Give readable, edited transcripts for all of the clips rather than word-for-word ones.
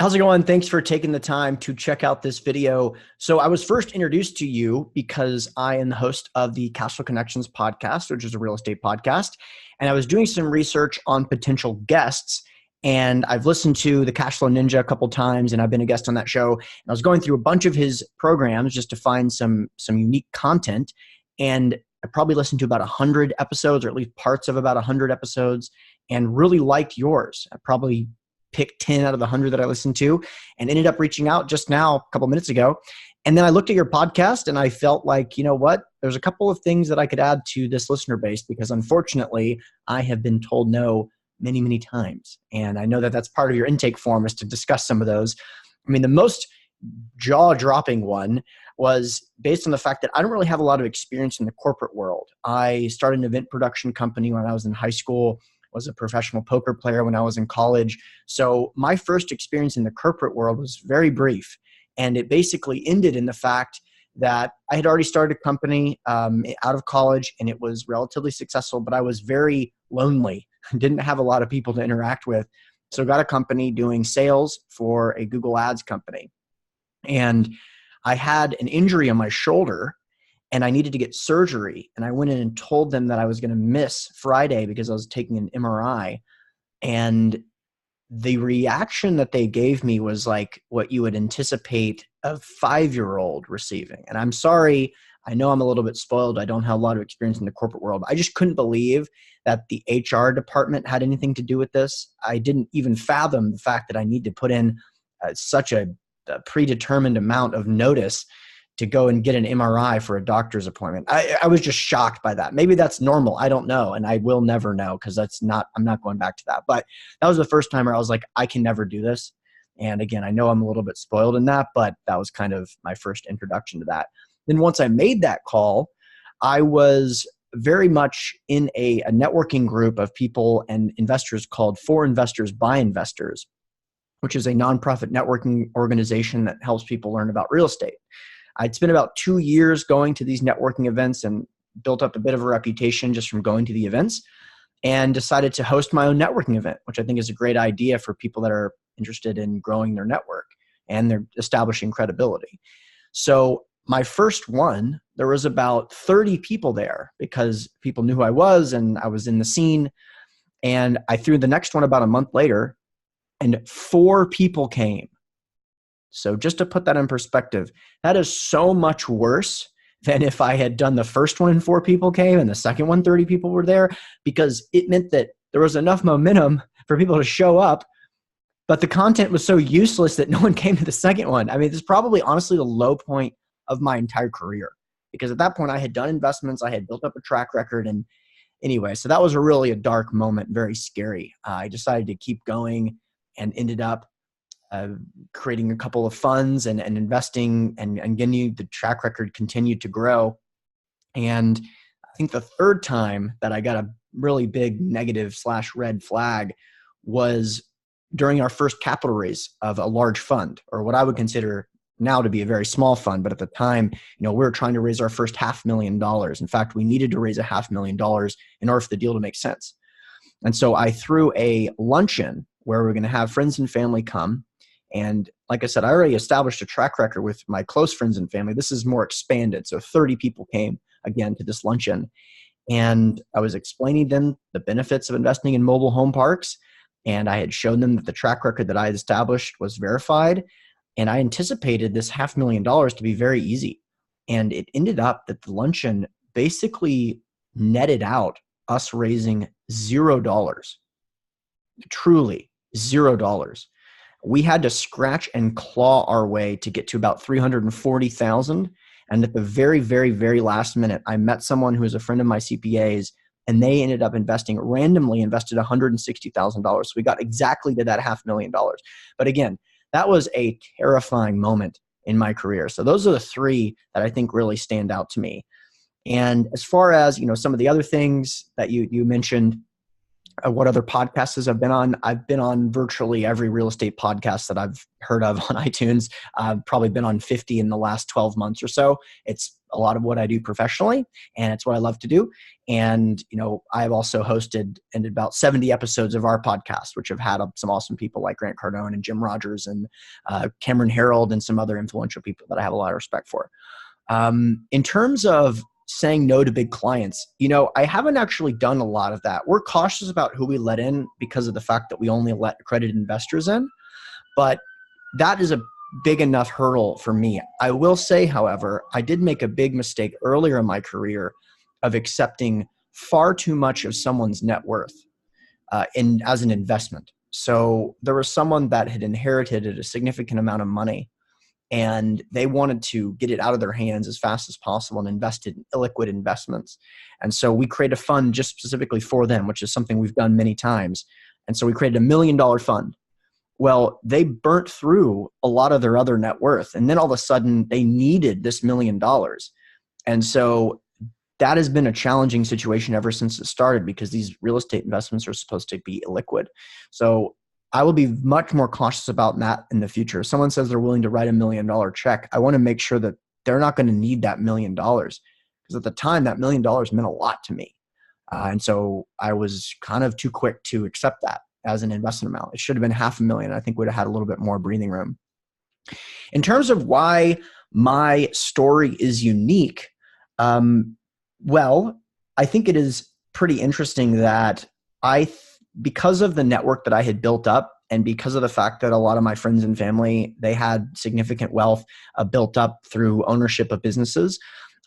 How's it going? Thanks for taking the time to check out this video. So I was first introduced to you because I am the host of the Cashflow Connections podcast, which is a real estate podcast. And I was doing some research on potential guests. And I've listened to the Cashflow Ninja a couple times, and I've been a guest on that show. And I was going through a bunch of his programs just to find some unique content. And I probably listened to about 100 episodes, or at least parts of about 100 episodes, and really liked yours. I probably picked 10 out of the 100 that I listened to and ended up reaching out just now, a couple minutes ago. And then I looked at your podcast and I felt like, you know what, there's a couple of things that I could add to this listener base, because unfortunately I have been told no many, many times. And I know that that's part of your intake form, is to discuss some of those. I mean, the most jaw-dropping one was based on the fact that I don't really have a lot of experience in the corporate world. I started an event production company when I was in high school, was a professional poker player when I was in college. So my first experience in the corporate world was very brief. And it basically ended in the fact that I had already started a company out of college, and it was relatively successful, but I was very lonely. Didn't have a lot of people to interact with. So got a company doing sales for a Google Ads company. And I had an injury on my shoulder and I needed to get surgery. And I went in and told them that I was going to miss Friday because I was taking an MRI. And the reaction that they gave me was like what you would anticipate a 5-year-old receiving. And I'm sorry, I know I'm a little bit spoiled. I don't have a lot of experience in the corporate world. I just couldn't believe that the HR department had anything to do with this. I didn't even fathom the fact that I need to put in such a predetermined amount of notice to go and get an MRI for a doctor's appointment. I was just shocked by that. Maybe that's normal. I don't know. And I will never know, because I'm not going back to that. But that was the first time where I was like, I can never do this. And again, I know I'm a little bit spoiled in that, but that was kind of my first introduction to that. Then once I made that call, I was very much in a networking group of people and investors called For Investors by Investors, which is a nonprofit networking organization that helps people learn about real estate. I'd spent about 2 years going to these networking events and built up a bit of a reputation just from going to the events, and decided to host my own networking event, which I think is a great idea for people that are interested in growing their network and they're establishing credibility. So my first one, there was about 30 people there because people knew who I was and I was in the scene. And I threw the next one about a month later, and 4 people came. So just to put that in perspective, that is so much worse than if I had done the first one and 4 people came and the second one, 30 people were there, because it meant that there was enough momentum for people to show up, but the content was so useless that no one came to the second one. I mean, this is probably honestly the low point of my entire career, because at that point I had done investments, I had built up a track record. And anyway, so that was really a dark moment, very scary. I decided to keep going and ended up creating a couple of funds and investing, and getting the track record continued to grow. And I think the third time that I got a really big negative/red flag was during our first capital raise of a large fund, or what I would consider now to be a very small fund. But at the time, we were trying to raise our first $500,000. In fact, we needed to raise $500,000 in order for the deal to make sense. And so I threw a luncheon where we're going to have friends and family come. And like I said, I already established a track record with my close friends and family. This is more expanded. So 30 people came again to this luncheon. And I was explaining them the benefits of investing in mobile home parks. And I had shown them that the track record that I had established was verified. And I anticipated this $500,000 to be very easy. And it ended up that the luncheon basically netted out us raising $0. Truly $0. We had to scratch and claw our way to get to about 340,000. And at the very, very, very last minute, I met someone who is a friend of my CPA's, and they ended up randomly invested $160,000. So we got exactly to that $500,000. But again, that was a terrifying moment in my career. So those are the 3 that I think really stand out to me. And as far as, some of the other things that you mentioned, what other podcasts I've been on. I've been on virtually every real estate podcast that I've heard of on iTunes. I've probably been on 50 in the last 12 months or so. It's a lot of what I do professionally, and it's what I love to do. And, I've also hosted in about 70 episodes of our podcast, which have had some awesome people like Grant Cardone and Jim Rogers and Cameron Herold and some other influential people that I have a lot of respect for. In terms of saying no to big clients, I haven't actually done a lot of that. We're cautious about who we let in because of the fact that we only let accredited investors in, but that is a big enough hurdle for me. I will say, however, I did make a big mistake earlier in my career of accepting far too much of someone's net worth as an investment. So there was someone that had inherited a significant amount of money, and they wanted to get it out of their hands as fast as possible and invest it in illiquid investments. And so we created a fund just specifically for them, which is something we've done many times. And so we created $1 million fund. Well, they burnt through a lot of their other net worth. And then all of a sudden they needed this $1 million. And so that has been a challenging situation ever since it started, because these real estate investments are supposed to be illiquid. So I will be much more cautious about that in the future. If someone says they're willing to write $1 million check, I want to make sure that they're not going to need that $1 million, because at the time that $1 million meant a lot to me. And so I was kind of too quick to accept that as an investment amount. It should have been $500,000. I think would have had a little bit more breathing room. In terms of why my story is unique, well, I think it is pretty interesting that because of the network that I had built up, and because of the fact that a lot of my friends and family, they had significant wealth built up through ownership of businesses,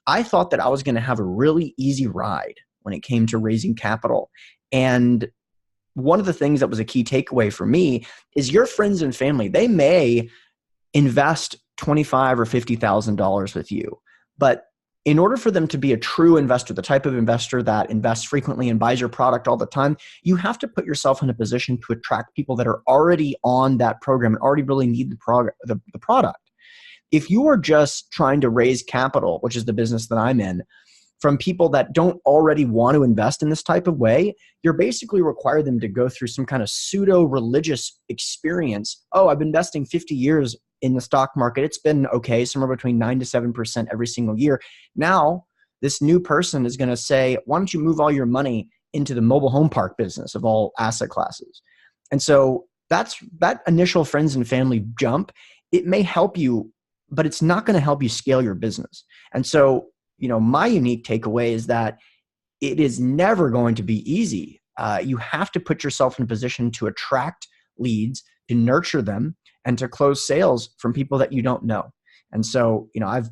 I thought that I was going to have a really easy ride when it came to raising capital. And one of the things that was a key takeaway for me is your friends and family, they may invest $25,000 or $50,000 with you, but in order for them to be a true investor, the type of investor that invests frequently and buys your product all the time, you have to put yourself in a position to attract people that are already on that program and already really need the product. If you are just trying to raise capital, which is the business that I'm in, from people that don't already want to invest in this type of way, you're basically require them to go through some kind of pseudo-religious experience. Oh, I've been investing 50 years in the stock market. It's been okay, somewhere between 9 to 7% every single year. Now, this new person is going to say, why don't you move all your money into the mobile home park business of all asset classes? And so that initial friends and family jump, it may help you, but it's not going to help you scale your business. And so, my unique takeaway is that it is never going to be easy. You have to put yourself in a position to attract leads, to nurture them, and to close sales from people that you don't know. And so, I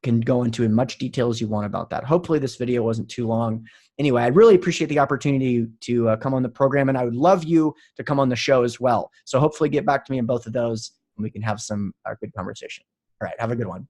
can go into as much detail as you want about that. Hopefully this video wasn't too long. Anyway, I really appreciate the opportunity to come on the program, and I would love you to come on the show as well. So hopefully get back to me on both of those and we can have some good conversation. All right. Have a good one.